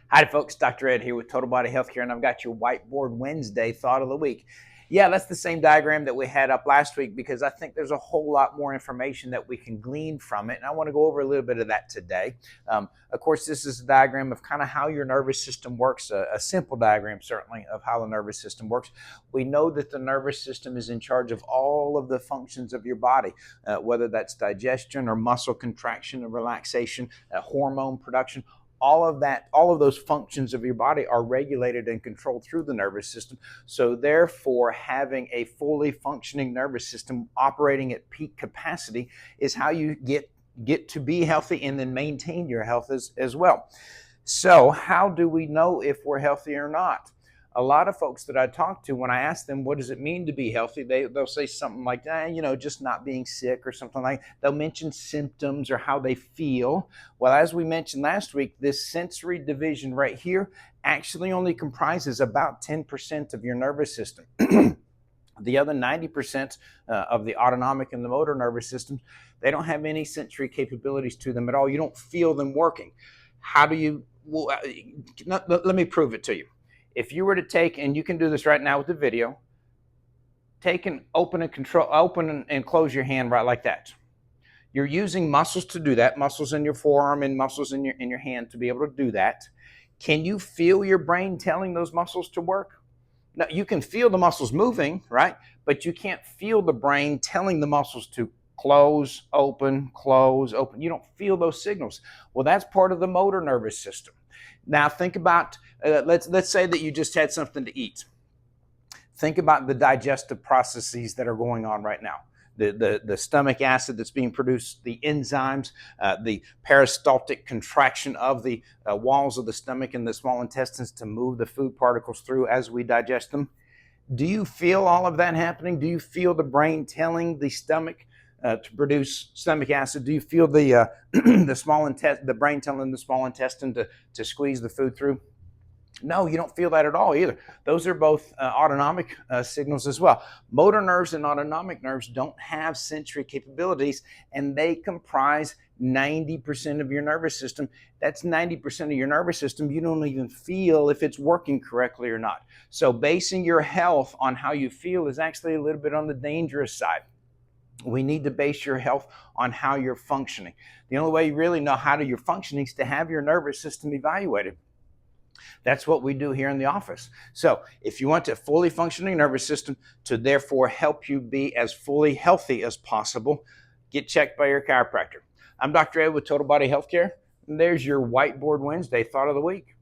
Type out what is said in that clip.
Hi, folks. Dr. Ed here with Total Body Healthcare, and I've got your Whiteboard Wednesday thought of the week. Yeah, that's the same diagram that we had up last week because I think there's a whole lot more information that we can glean from it, and I want to go over a little bit of that today. Of course, this is a diagram of kind of how your nervous system works, a simple diagram, certainly, of how the nervous system works. We know that the nervous system is in charge of all of the functions of your body, whether that's digestion or muscle contraction or relaxation, hormone production. All of those functions of your body are regulated and controlled through the nervous system. So therefore, having a fully functioning nervous system operating at peak capacity is how you get to be healthy and then maintain your health as well. So how do we know if we're healthy or not? A lot of folks that I talk to, when I ask them, what does it mean to be healthy? They'll say something like, just not being sick or something like that. They'll mention symptoms or how they feel. Well, as we mentioned last week, this sensory division right here actually only comprises about 10% of your nervous system. The other 90% of the autonomic and the motor nervous systems, they don't have any sensory capabilities to them at all. You don't feel them working. How do you, well, let me prove it to you. If you were to take, and you can do this right now with the video, take and open and close your hand right like that. You're using muscles to do that, muscles in your forearm and muscles in your hand to be able to do that. Can you feel your brain telling those muscles to work? Now, you can feel the muscles moving, right? But you can't feel the brain telling the muscles to close, open, close, open. You don't feel those signals. Well, that's part of the motor nervous system. Now, think about, let's say that you just had something to eat. Think about the digestive processes that are going on right now. The stomach acid that's being produced, the enzymes, the peristaltic contraction of the walls of the stomach and the small intestines to move the food particles through as we digest them. Do you feel all of that happening? Do you feel the brain telling the stomach to produce stomach acid? Do you feel the the brain telling the small intestine to squeeze the food through? No, you don't feel that at all either. Those are both autonomic signals as well. Motor nerves and autonomic nerves don't have sensory capabilities, and they comprise 90% of your nervous system. That's 90% of your nervous system. You don't even feel if it's working correctly or not. So basing your health on how you feel is actually a little bit on the dangerous side. We need to base your health on how you're functioning. The only way you really know how you're functioning is to have your nervous system evaluated. That's what we do here in the office. So if you want a fully functioning nervous system to therefore help you be as fully healthy as possible, get checked by your chiropractor. I'm Dr. Ed with Total Body Healthcare, and there's your Whiteboard Wednesday thought of the week.